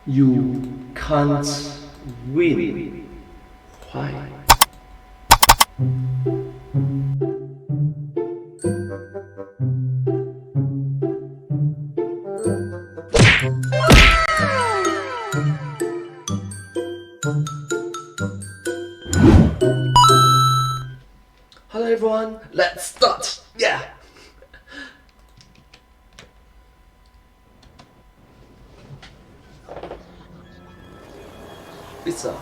You can't win. Why? Hello everyone, let's start! Yeah! Pizza.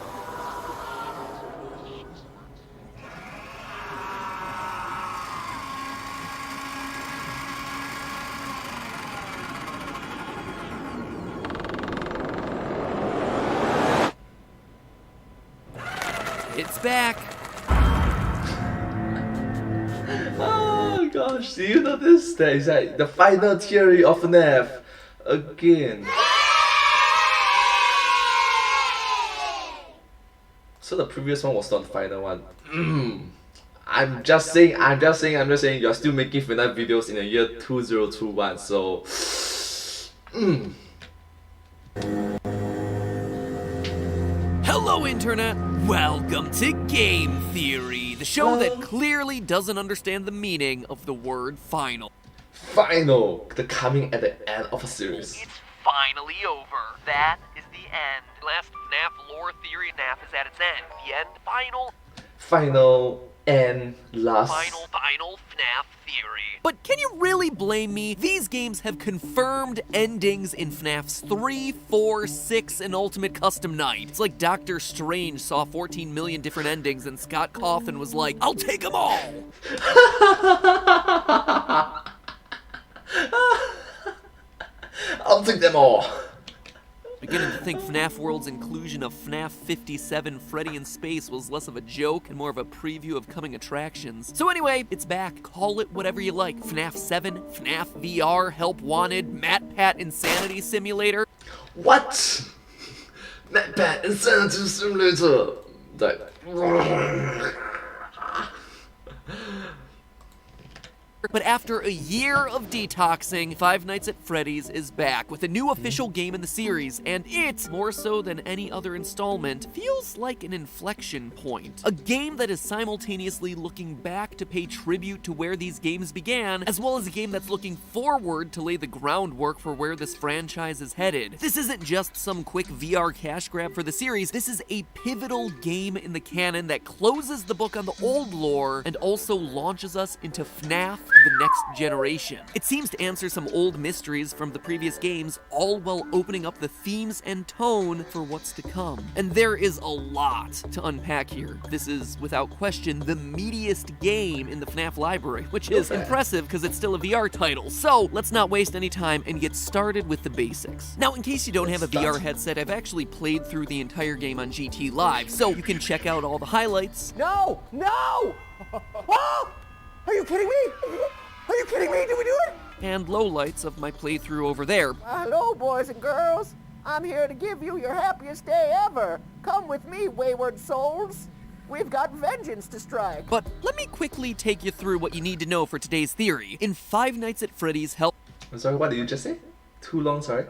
It's back! Oh gosh, do you know this? That is like the final theory of FNAF again. So the previous one was not the final one. I'm just saying, you're still making FNAF videos in the year 2021, so... Hello Internet! Welcome to Game Theory, the show that clearly doesn't understand the meaning of the word final. Final! The coming at the end of a series. It's finally over. That is the end. Last FNAF lore theory FNAF is at its end. The end, Final and last. Final FNAF theory. But can you really blame me? These games have confirmed endings in FNAFs 3, 4, 6, and Ultimate Custom Night. It's like Doctor Strange saw 14 million different endings and Scott Cawthon was like, I'll take them all! I'll take them all! Beginning to think FNAF World's inclusion of FNAF 57 Freddy in Space was less of a joke and more of a preview of coming attractions. So anyway, it's back. Call it whatever you like. FNAF 7, FNAF VR, Help Wanted, MatPat Insanity Simulator. What? MatPat Insanity Simulator. But after a year of detoxing, Five Nights at Freddy's is back with a new official game in the series, and it, more so than any other installment, feels like an inflection point. A game that is simultaneously looking back to pay tribute to where these games began, as well as a game that's looking forward to lay the groundwork for where this franchise is headed. This isn't just some quick VR cash grab for the series, this is a pivotal game in the canon that closes the book on the old lore and also launches us into FNAF the next generation. It seems to answer some old mysteries from the previous games, all while opening up the themes and tone for what's to come. And there is a lot to unpack here. This is, without question, the meatiest game in the FNAF library, which is impressive because it's still a VR title. So let's not waste any time and get started with the basics. Now, in case you don't have a VR headset, I've actually played through the entire game on GT Live, so you can check out all the highlights. No! No! Oh! Are you kidding me? Are you kidding me? Did we do it? And lowlights of my playthrough over there. Hello, boys and girls. I'm here to give you your happiest day ever. Come with me, wayward souls. We've got vengeance to strike. But let me quickly take you through what you need to know for today's theory. In Five Nights at Freddy's Help... I'm sorry, what did you just say? Too long, sorry.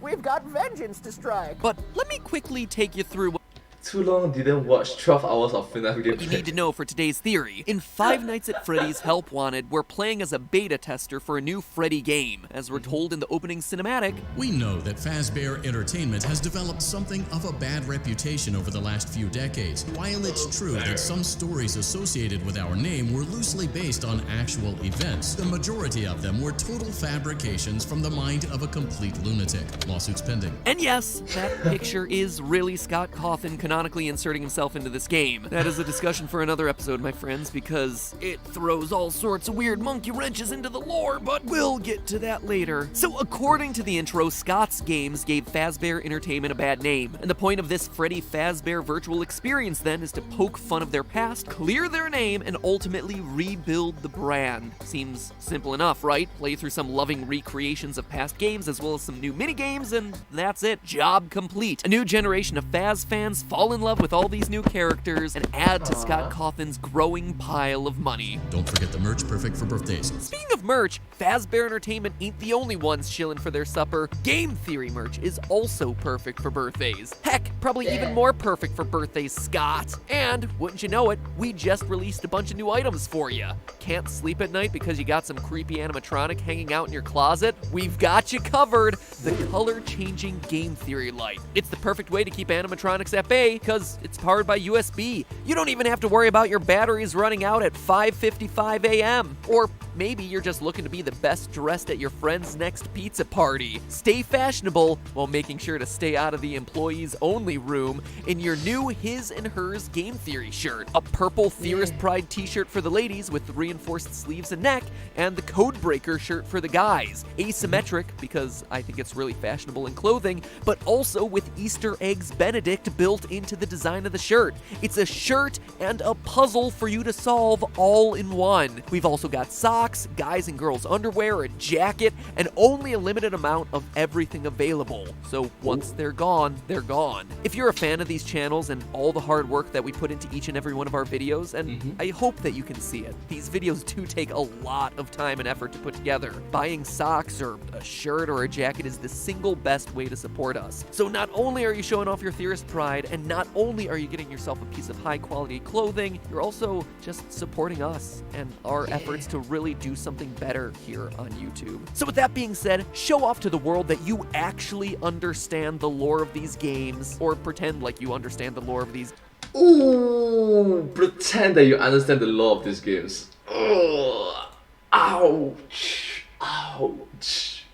We've got vengeance to strike. But let me quickly take you through what Too long didn't watch 12 hours of FNAF gameplay. you need to know for today's theory. In Five Nights at Freddy's Help Wanted, we're playing as a beta tester for a new Freddy game. As we're told in the opening cinematic, we know that Fazbear Entertainment has developed something of a bad reputation over the last few decades. While it's true that some stories associated with our name were loosely based on actual events, the majority of them were total fabrications from the mind of a complete lunatic. Lawsuits pending. and yes, that picture is really Scott Cawthon canonically inserting himself into this game. That is a discussion for another episode, my friends, because it throws all sorts of weird monkey wrenches into the lore, but we'll get to that later. So according to the intro, Scott's Games gave Fazbear Entertainment a bad name, and the point of this Freddy Fazbear virtual experience then is to poke fun of their past, clear their name, and ultimately rebuild the brand. Seems simple enough, right? Play through some loving recreations of past games as well as some new minigames, and that's it. Job complete. A new generation of Faz fans fall fall in love with all these new characters and add to Scott Cawthon's growing pile of money. Don't forget the merch perfect for birthdays. Speaking of merch, Fazbear Entertainment ain't the only ones chilling for their supper. Game Theory merch is also perfect for birthdays. Heck, probably even more perfect for birthdays, Scott. And, wouldn't you know it, we just released a bunch of new items for you. Can't sleep at night because you got some creepy animatronic hanging out in your closet? We've got you covered. The color-changing Game Theory light. It's the perfect way to keep animatronics at bay because it's powered by USB. You don't even have to worry about your batteries running out at 5:55 a.m. Or maybe you're just looking to be the best dressed at your friend's next pizza party. Stay fashionable while making sure to stay out of the employees only room in your new His and Hers Game Theory shirt. A purple Theorist Pride t-shirt for the ladies with the reinforced sleeves and neck, and the Codebreaker shirt for the guys. Asymmetric because I think it's really fashionable in clothing, but also with Easter eggs Benedict built into the design of the shirt. It's a shirt and a puzzle for you to solve all in one. We've also got socks, guys and girls underwear, a jacket, and only a limited amount of everything available. So once they're gone, they're gone. If you're a fan of these channels and all the hard work that we put into each and every one of our videos, and I hope that you can see it, these videos do take a lot of time and effort to put together. Buying socks or a shirt or a jacket is the single best way to support us. So not only are you showing off your Theorist pride, and not only are you getting yourself a piece of high quality clothing, you're also just supporting us and our efforts to really do something better here on YouTube. So with that being said, show off to the world that you actually understand the lore of these games, or pretend like you understand the lore of these. Ooh, pretend that you understand the lore of these games. Ugh. Ouch. Ouch.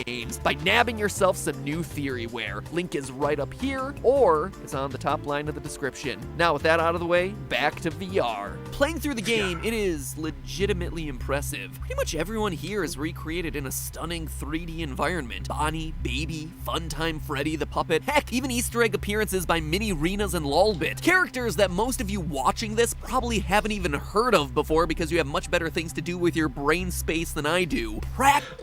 games by nabbing yourself some new theoryware. Link is right up here, or it's on the top line of the description. Now with that out of the way, back to VR. Playing through the game, it is legitimately impressive. Pretty much everyone here is recreated in a stunning 3D environment. Bonnie, Baby, Funtime Freddy the puppet, heck, even Easter egg appearances by Mini Renas and Lolbit. Characters that most of you watching this probably haven't even heard of before because you have much better things to do with your brain space than I do.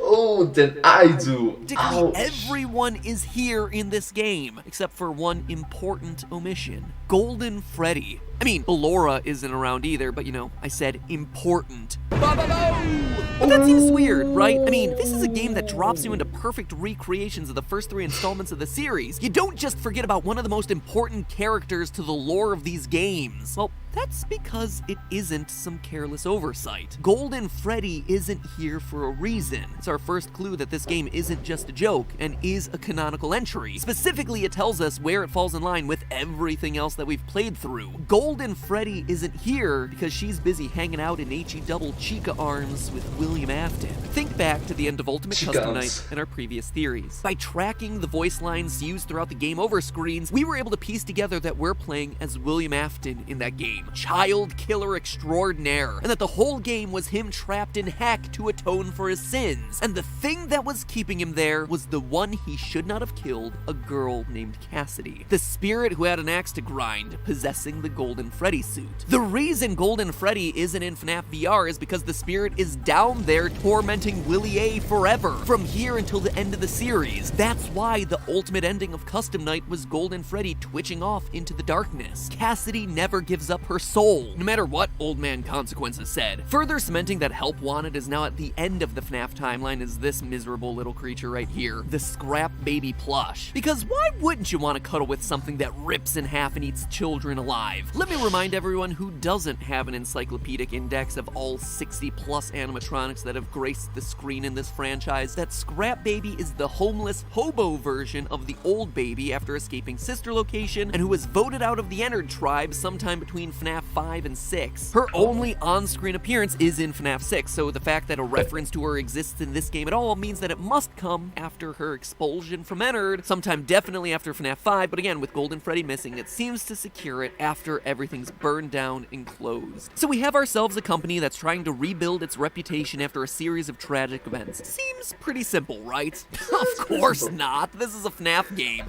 Oh, than I do. Practically everyone is here in this game, except for one important omission. Golden Freddy. I mean, Ballora isn't around either, but you know, I said important. But that seems weird, right? I mean, this is a game that drops you into perfect recreations of the first 3 installments of the series. You don't just forget about one of the most important characters to the lore of these games. Well, that's because it isn't some careless oversight. Golden Freddy isn't here for a reason. It's our first clue that this game isn't just a joke and is a canonical entry. Specifically, it tells us where it falls in line with everything else that we've played through. Golden Freddy isn't here because she's busy hanging out in HE double Chica arms with William Afton. Think back to the end of Ultimate Custom Night and our previous theories. By tracking the voice lines used throughout the game over screens, we were able to piece together that we're playing as William Afton in that game. Child killer extraordinaire, and that the whole game was him trapped in heck to atone for his sins. And the thing that was keeping him there was the one he should not have killed, a girl named Cassidy. The spirit who had an axe to grind, possessing the Golden Freddy suit. The reason Golden Freddy isn't in FNAF VR is because the spirit is down there tormenting Willie A forever, from here until the end of the series. That's why the ultimate ending of Custom Night was Golden Freddy twitching off into the darkness. Cassidy never gives up her soul, no matter what Old Man Consequences said. Further cementing that Help Wanted is now at the end of the FNAF timeline is this miserable little creature right here, the Scrap Baby plush. Because why wouldn't you want to cuddle with something that rips in half and eats children alive? Let me remind everyone who doesn't have an encyclopedic index of all 60 plus animatronics that have graced the screen in this franchise that Scrap Baby is the homeless hobo version of the old baby after escaping sister location and who was voted out of the Ennard tribe sometime between FNAF 5 and 6. Her only on-screen appearance is in FNAF 6, so the fact that a reference to her exists in this game at all means that it must come after her expulsion from Ennard, sometime definitely after FNAF 5, but again, with Golden Freddy missing, it seems to secure it after everything's burned down and closed. So we have ourselves a company that's trying to rebuild its reputation after a series of tragic events. Seems pretty simple, right? Of course not. This is a FNAF game.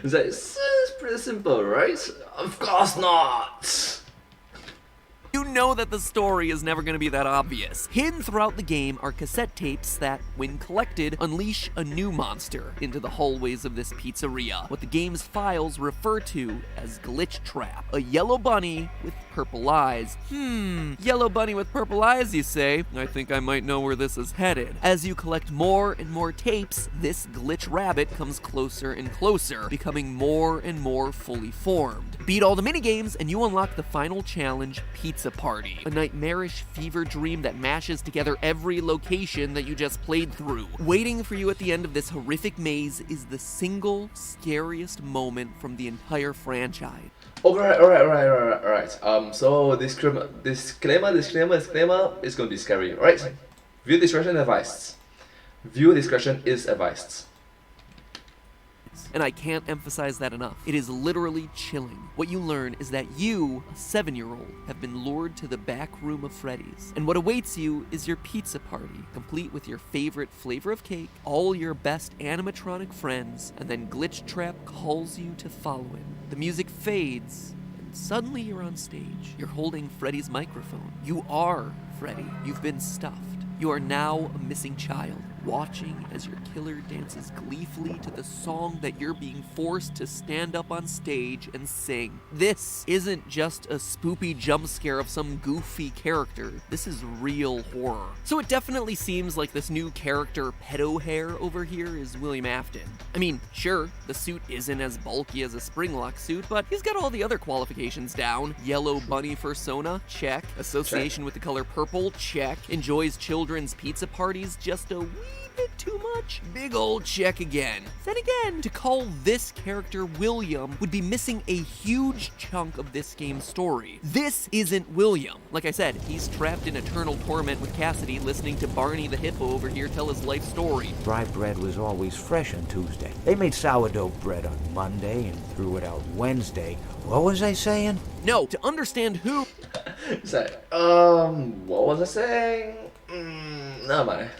It's pretty simple, right? Of course not. You know that the story is never going to be that obvious. Hidden throughout the game are cassette tapes that, when collected, unleash a new monster into the hallways of this pizzeria, what the game's files refer to as Glitchtrap, a yellow bunny with purple eyes. Yellow bunny with purple eyes, you say? I think I might know where this is headed. As you collect more and more tapes, this glitch rabbit comes closer and closer, becoming more and more fully formed. Beat all the minigames and you unlock the final challenge, Pizza Party, a nightmarish fever dream that mashes together every location that you just played through. Waiting for you at the end of this horrific maze is the single scariest moment from the entire franchise. Alright. So disclaimer is going to be scary, alright? Viewer discretion advised. Viewer discretion is advised. And I can't emphasize that enough. It is literally chilling. What you learn is that you, a 7-year-old, have been lured to the back room of Freddy's. And what awaits you is your pizza party, complete with your favorite flavor of cake, all your best animatronic friends, and then Glitchtrap calls you to follow him. The music fades, and suddenly you're on stage. You're holding Freddy's microphone. You are Freddy. You've been stuffed. You are now a missing child, watching as your killer dances gleefully to the song that you're being forced to stand up on stage and sing. This isn't just a spoopy jump scare of some goofy character. This is real horror. So it definitely seems like this new character, Pedo Hair, over here is William Afton. I mean, sure, the suit isn't as bulky as a Springlock suit, but he's got all the other qualifications down. Yellow bunny fursona, check. Association with the color purple, check. Enjoys children's pizza parties, just a wee bit too much? Big old check again. Then again, to call this character William would be missing a huge chunk of this game's story. This isn't William. Like I said, he's trapped in eternal torment with Cassidy, listening to Barney the hippo over here tell his life story. Dry bread was always fresh on Tuesday. They made sourdough bread on Monday and threw it out Wednesday. What was I saying? No, to understand who... It's like, what was I saying? Never mind.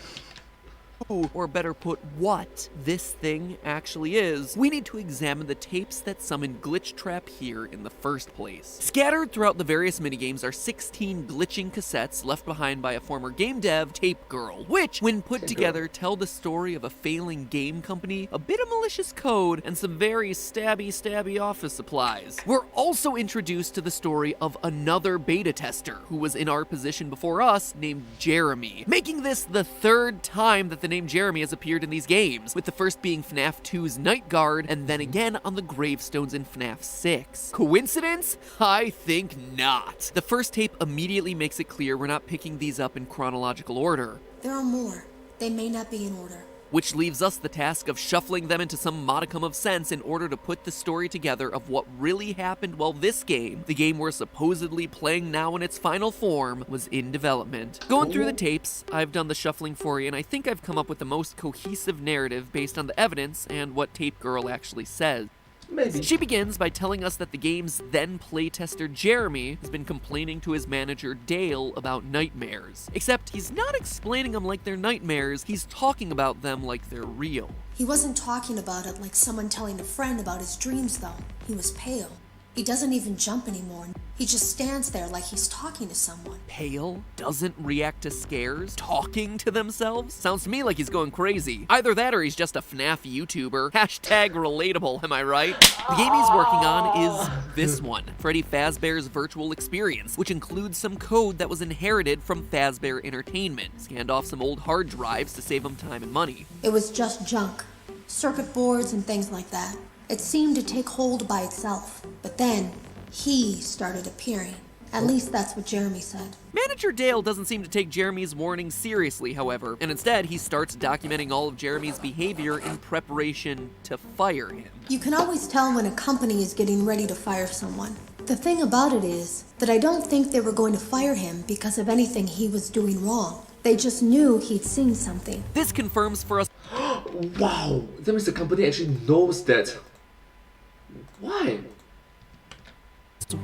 Or better put, what this thing actually is, we need to examine the tapes that summoned Glitchtrap here in the first place. Scattered throughout the various minigames are 16 glitching cassettes left behind by a former game dev, Tape Girl, which, when put together, tell the story of a failing game company, a bit of malicious code, and some very stabby office supplies. We're also introduced to the story of another beta tester, who was in our position before us, named Jeremy, making this the third time that the name Jeremy has appeared in these games, with the first being FNAF 2's Night Guard, and then again on the gravestones in FNAF 6. Coincidence? I think not. The first tape immediately makes it clear we're not picking these up in chronological order. There are more. They may not be in order. Which leaves us the task of shuffling them into some modicum of sense in order to put the story together of what really happened while this game, the game we're supposedly playing now in its final form, was in development. Going through the tapes, I've done the shuffling for you, and I think I've come up with the most cohesive narrative based on the evidence and what Tape Girl actually says. Maybe. She begins by telling us that the game's then playtester Jeremy has been complaining to his manager Dale about nightmares. Except he's not explaining them like they're nightmares, he's talking about them like they're real. He wasn't talking about it like someone telling a friend about his dreams, though. He was pale. He doesn't even jump anymore. He just stands there like he's talking to someone. Pale? Doesn't react to scares? Talking to themselves? Sounds to me like he's going crazy. Either that or he's just a FNAF YouTuber. Hashtag relatable, am I right? The game he's working on is this one, Freddy Fazbear's Virtual Experience, which includes some code that was inherited from Fazbear Entertainment. Scanned off some old hard drives to save him time and money. It was just junk. Circuit boards and things like that. It seemed to take hold by itself. But then, he started appearing. At least that's what Jeremy said. Manager Dale doesn't seem to take Jeremy's warning seriously, however, and instead he starts documenting all of Jeremy's behavior in preparation to fire him. You can always tell when a company is getting ready to fire someone. The thing about it is that I don't think they were going to fire him because of anything he was doing wrong. They just knew he'd seen something. This confirms for us. Wow, that means the company actually knows that. Why?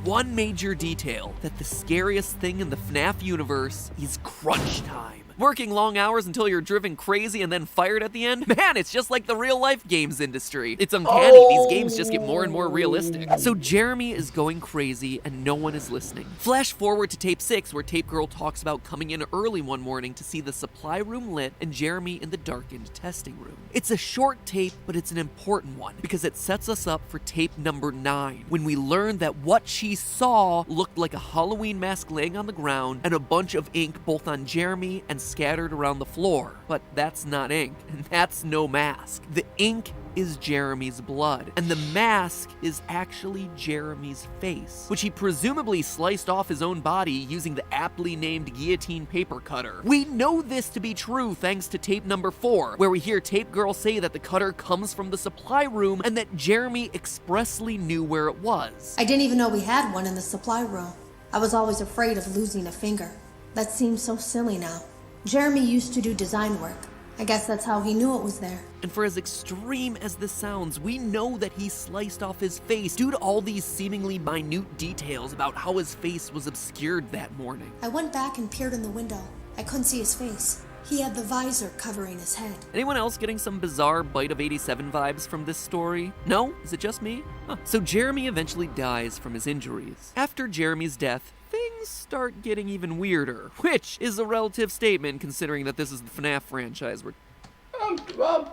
One major detail, that the scariest thing in the FNAF universe is crunch time. Working long hours until you're driven crazy and then fired at the end? Man, it's just like the real-life games industry. It's uncanny. These games just get more and more realistic. So Jeremy is going crazy and no one is listening. Flash forward to tape 6, where Tape Girl talks about coming in early one morning to see the supply room lit and Jeremy in the darkened testing room. It's a short tape, but it's an important one because it sets us up for tape number 9, when we learn that what she saw looked like a Halloween mask laying on the ground and a bunch of ink both on Jeremy and scattered around the floor. But that's not ink, and that's no mask. The ink is Jeremy's blood, and the mask is actually Jeremy's face, which he presumably sliced off his own body using the aptly named guillotine paper cutter. We know this to be true thanks to tape number 4, where we hear Tape Girl say that the cutter comes from the supply room and that Jeremy expressly knew where it was. I didn't even know we had one in the supply room. I was always afraid of losing a finger. That seems so silly now. Jeremy used to do design work. I guess that's how he knew it was there. And for as extreme as this sounds, we know that he sliced off his face due to all these seemingly minute details about how his face was obscured that morning. I went back and peered in the window. I couldn't see his face. He had the visor covering his head. Anyone else getting some bizarre Bite of 87 vibes from this story? No? Is it just me? Huh. So Jeremy eventually dies from his injuries. After Jeremy's death, things start getting even weirder, which is a relative statement considering that this is the FNAF franchise.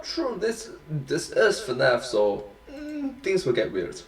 True, this is FNAF, so things will get weird.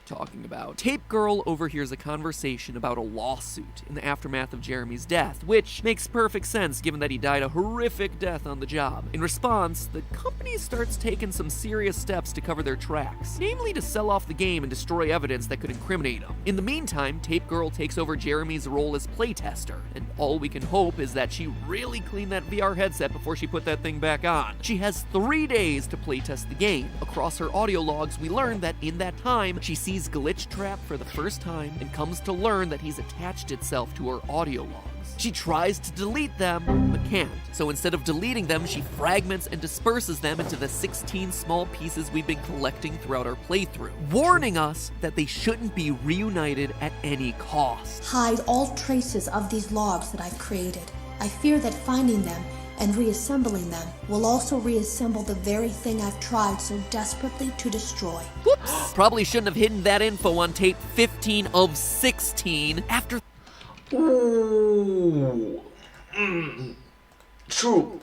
Talking about. Tape Girl overhears a conversation about a lawsuit in the aftermath of Jeremy's death, which makes perfect sense given that he died a horrific death on the job. In response, the company starts taking some serious steps to cover their tracks, namely to sell off the game and destroy evidence that could incriminate him. In the meantime, Tape Girl takes over Jeremy's role as playtester, and all we can hope is that she really cleaned that VR headset before she put that thing back on. She has 3 days to playtest the game. Across her audio logs, we learn that in that time, she sees Glitchtrap for the first time and comes to learn that he's attached itself to her audio logs. She tries to delete them, but can't. So instead of deleting them, she fragments and disperses them into the 16 small pieces we've been collecting throughout our playthrough, warning us that they shouldn't be reunited at any cost. Hide all traces of these logs that I've created. I fear that finding them and reassembling them will also reassemble the very thing I've tried so desperately to destroy. Whoops! Probably shouldn't have hidden that info on tape 15 of 16 after... Ooh. True.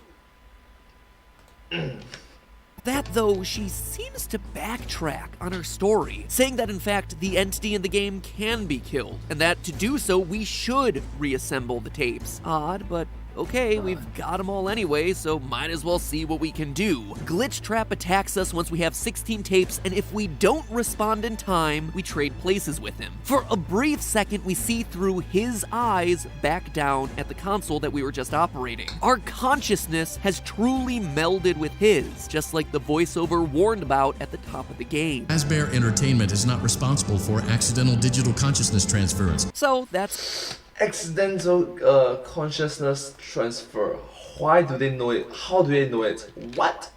That, though, she seems to backtrack on her story, saying that in fact the entity in the game can be killed, and that to do so we should reassemble the tapes. Odd, but okay, we've got them all anyway, so might as well see what we can do. Glitchtrap attacks us once we have 16 tapes, and if we don't respond in time, we trade places with him. For a brief second, we see through his eyes back down at the console that we were just operating. Our consciousness has truly melded with his, just like the voiceover warned about at the top of the game. Asbear Entertainment is not responsible for accidental digital consciousness transference. So that's... Accidental consciousness transfer. Why do they know it? How do they know it? What?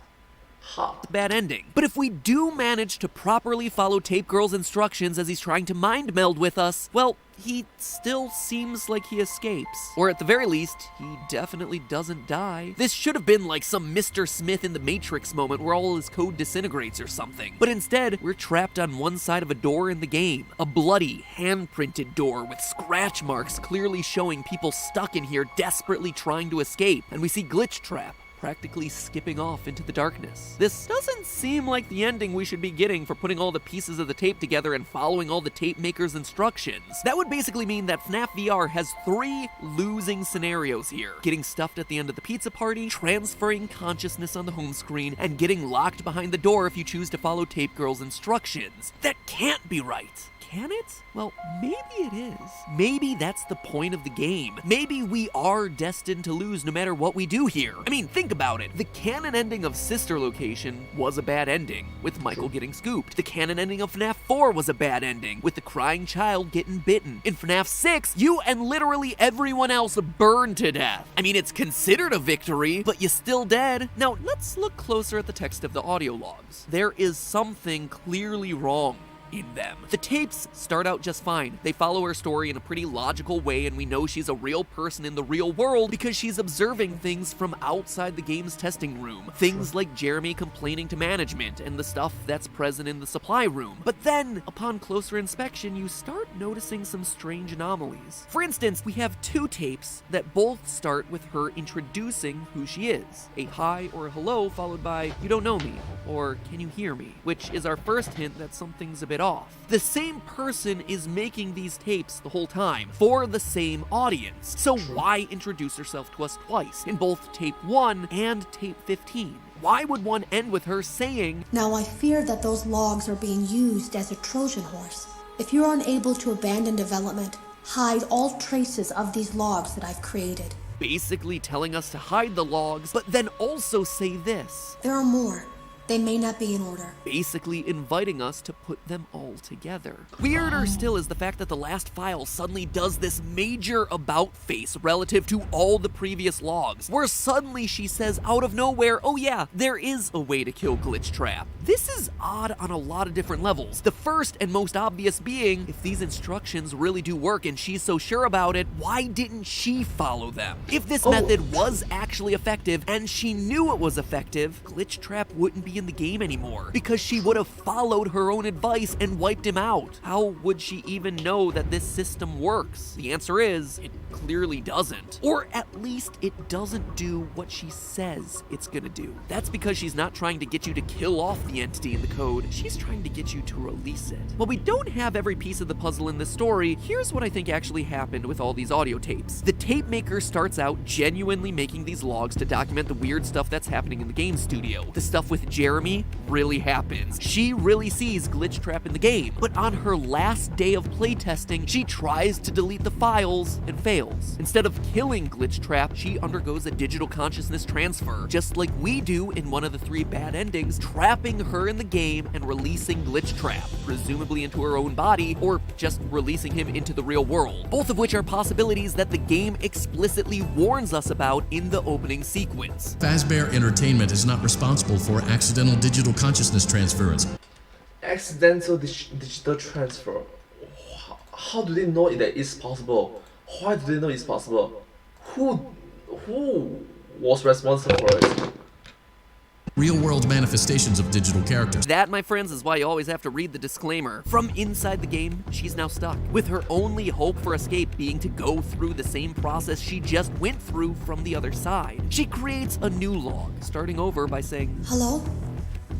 How? Bad ending. But if we do manage to properly follow Tape Girl's instructions as he's trying to mind meld with us, well, he still seems like he escapes. Or at the very least, he definitely doesn't die. This should have been like some Mr. Smith in the Matrix moment where all his code disintegrates or something. But instead, we're trapped on one side of a door in the game. A bloody, hand-printed door with scratch marks clearly showing people stuck in here desperately trying to escape. And we see Glitchtrap practically skipping off into the darkness. This doesn't seem like the ending we should be getting for putting all the pieces of the tape together and following all the tape maker's instructions. That would basically mean that FNAF VR has 3 losing scenarios here. Getting stuffed at the end of the pizza party, transferring consciousness on the home screen, and getting locked behind the door if you choose to follow Tape Girl's instructions. That can't be right. Can it? Well, maybe it is. Maybe that's the point of the game. Maybe we are destined to lose no matter what we do here. I mean, think about it. The canon ending of Sister Location was a bad ending, with Michael getting scooped. The canon ending of FNAF 4 was a bad ending, with the crying child getting bitten. In FNAF 6, you and literally everyone else burned to death. I mean, it's considered a victory, but you're still dead. Now, let's look closer at the text of the audio logs. There is something clearly wrong in them. The tapes start out just fine. They follow her story in a pretty logical way, and we know she's a real person in the real world because she's observing things from outside the game's testing room. Things like Jeremy complaining to management and the stuff that's present in the supply room. But then, upon closer inspection, you start noticing some strange anomalies. For instance, we have two tapes that both start with her introducing who she is. A hi or a hello followed by, you don't know me, or can you hear me? Which is our first hint that something's a bit off. The same person is making these tapes the whole time for the same audience. So why introduce herself to us twice in both tape 1 and tape 15? Why would one end with her saying, Now I fear that those logs are being used as a Trojan horse. If you're unable to abandon development, hide all traces of these logs that I've created. basically telling us to hide the logs, but then also say this? There are more. They may not be in order. Basically inviting us to put them all together. Weirder still is the fact that the last file suddenly does this major about face relative to all the previous logs, where suddenly she says out of nowhere, oh yeah, there is a way to kill Glitchtrap. This is odd on a lot of different levels. The first and most obvious being, if these instructions really do work and she's so sure about it, why didn't she follow them? If this method was actually effective and she knew it was effective, Glitchtrap wouldn't be in the game anymore, because she would have followed her own advice and wiped him out. How would she even know that this system works? The answer is, it clearly doesn't. Or at least it doesn't do what she says it's gonna do. That's because she's not trying to get you to kill off the entity in the code, she's trying to get you to release it. While we don't have every piece of the puzzle in this story, here's what I think actually happened with all these audio tapes. The tape maker starts out genuinely making these logs to document the weird stuff that's happening in the game studio. The stuff with Jeremy really happens. She really sees Glitchtrap in the game, but on her last day of playtesting, she tries to delete the files and fails. Instead of killing Glitchtrap, she undergoes a digital consciousness transfer, just like we do in one of the 3 bad endings, trapping her in the game and releasing Glitchtrap, presumably into her own body, or just releasing him into the real world. Both of which are possibilities that the game explicitly warns us about in the opening sequence. Fazbear Entertainment is not responsible for accidental digital consciousness transference. Accidental digital transfer. How do they know that it's possible? Why do they know it's possible? Who was responsible for it? Real-world manifestations of digital characters. That, my friends, is why you always have to read the disclaimer. From inside the game, she's now stuck, with her only hope for escape being to go through the same process she just went through from the other side. She creates a new log, starting over by saying, Hello?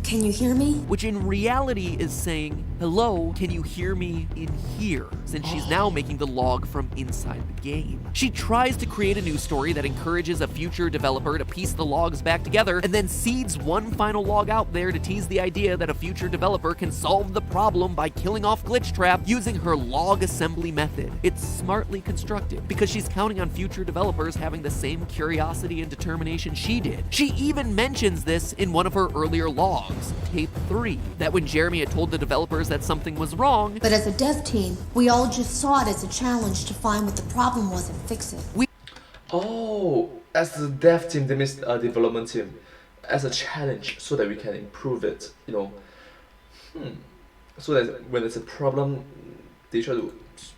Can you hear me? which in reality is saying, hello, can you hear me in here? Since she's now making the log from inside the game. She tries to create a new story that encourages a future developer to piece the logs back together, and then seeds one final log out there to tease the idea that a future developer can solve the problem by killing off Glitchtrap using her log assembly method. It's smartly constructed, because she's counting on future developers having the same curiosity and determination she did. She even mentions this in one of her earlier logs, tape 3, that when Jeremy had told the developers that something was wrong, But as a dev team, we all just saw it as a challenge to find what the problem was and fix it. Oh, as the dev team, that means development team, as a challenge so that we can improve it, you know. So that when there's a problem, they try to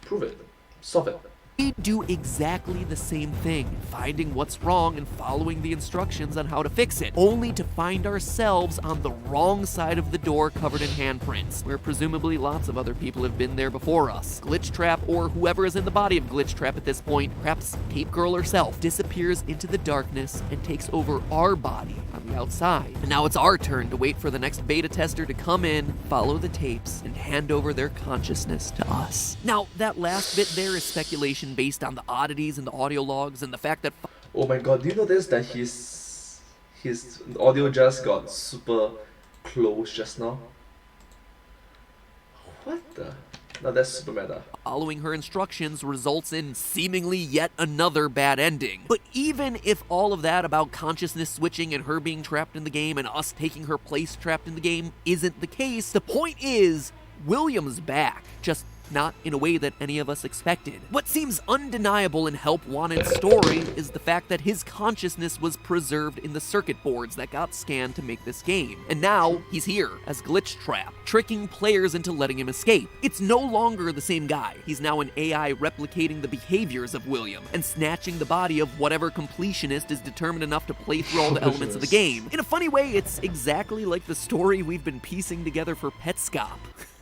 prove it, solve it. we do exactly the same thing, finding what's wrong and following the instructions on how to fix it, only to find ourselves on the wrong side of the door covered in handprints, where presumably lots of other people have been there before us. Glitchtrap, or whoever is in the body of Glitchtrap at this point, perhaps Tape Girl herself, disappears into the darkness and takes over our body on the outside. And now it's our turn to wait for the next beta tester to come in, follow the tapes, and hand over their consciousness to us. Now, that last bit there is speculation based on the oddities in the audio logs and the fact that Oh my god, do you notice that his audio just got super close just now? What the? No, that's super meta. following her instructions results in seemingly yet another bad ending. But even if all of that about consciousness switching and her being trapped in the game and us taking her place trapped in the game isn't the case, the point is, William's back, just not in a way that any of us expected. What seems undeniable in Help Wanted's story is the fact that his consciousness was preserved in the circuit boards that got scanned to make this game. And now, he's here as Glitchtrap, tricking players into letting him escape. It's no longer the same guy. He's now an AI replicating the behaviors of William and snatching the body of whatever completionist is determined enough to play through all the elements of the game. In a funny way, it's exactly like the story we've been piecing together for Petscop.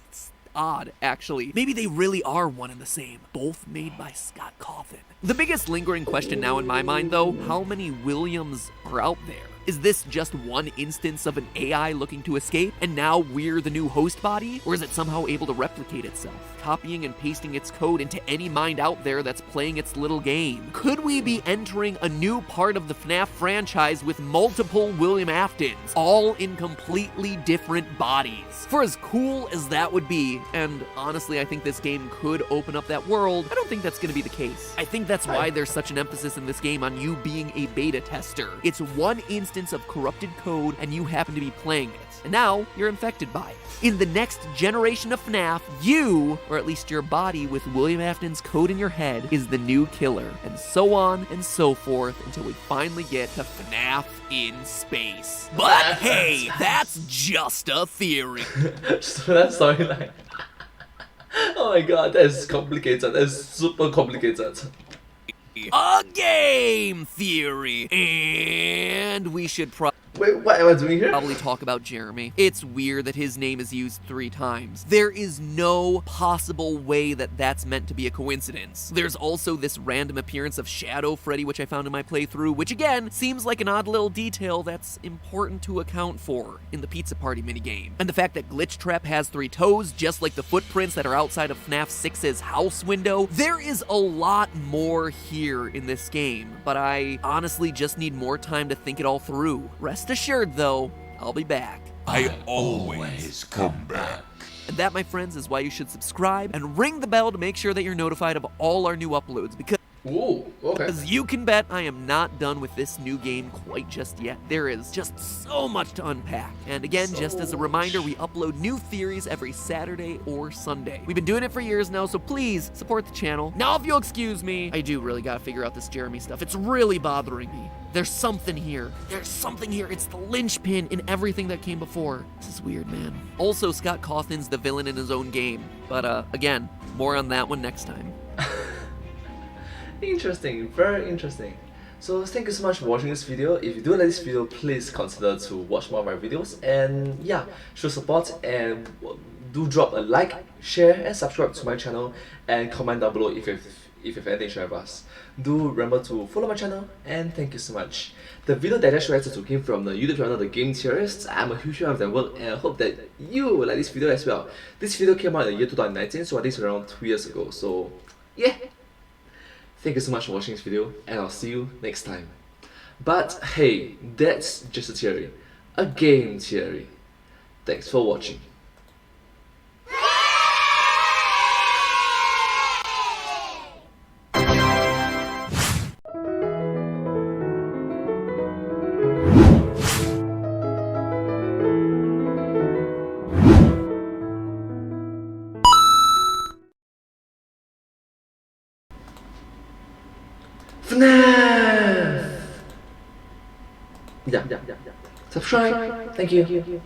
It's odd, actually. Maybe they really are one and the same, both made by Scott Cawthon. The biggest lingering question now in my mind, though, how many Williams are out there? Is this just one instance of an AI looking to escape, and now we're the new host body? Or is it somehow able to replicate itself, copying and pasting its code into any mind out there that's playing its little game? Could we be entering a new part of the FNAF franchise with multiple William Aftons, all in completely different bodies? For as cool as that would be, and honestly I think this game could open up that world, I don't think that's gonna be the case. I think that's why there's such an emphasis in this game on you being a beta tester. It's one instance of corrupted code and you happen to be playing it. And now you're infected by it. In the next generation of FNAF, you, or at least your body with William Afton's code in your head, is the new killer. And so on and so forth until we finally get to FNAF in space. But hey, that's just a theory. So that storyline. Oh my god, that is complicated. That is super complicated. A game theory. And we should Wait, what am I doing here? probably talk about Jeremy. It's weird that his name is used 3 times. There is no possible way that that's meant to be a coincidence. There's also this random appearance of Shadow Freddy, which I found in my playthrough, which again, seems like an odd little detail that's important to account for in the Pizza Party minigame. And the fact that Glitchtrap has 3 toes, just like the footprints that are outside of FNAF 6's house window. There is a lot more here in this game, but I honestly just need more time to think it all through. Rest assured, though, I'll be back. I always come back. And that, my friends, is why you should subscribe and ring the bell to make sure that you're notified of all our new uploads, because Ooh, okay. as you can bet, I am not done with this new game quite just yet. There is just so much to unpack. And again, just as a reminder, we upload new theories every Saturday or Sunday. We've been doing it for years now, so please support the channel. Now, if you'll excuse me, I do really gotta figure out this Jeremy stuff. It's really bothering me. There's something here. There's something here. It's the linchpin in everything that came before. This is weird, man. Also, Scott Cawthon's the villain in his own game. But, again, more on that one next time. Interesting, very interesting. So thank you so much for watching this video. If you do like this video, please consider to watch more of my videos. And yeah, show support and do drop a like, share and subscribe to my channel. And comment down below if you have anything to share with us. Do remember to follow my channel and thank you so much. The video that I just reacted to came from the YouTube channel The Game Theorists. I'm a huge fan of their work and I hope that you will like this video as well. This video came out in the year 2019, so I think it's around 2 years ago. So yeah. Thank you so much for watching this video and I'll see you next time. But hey, that's just a theory. A game theory. Thanks for watching. FNAF! Yeah. Subscribe. Thank you.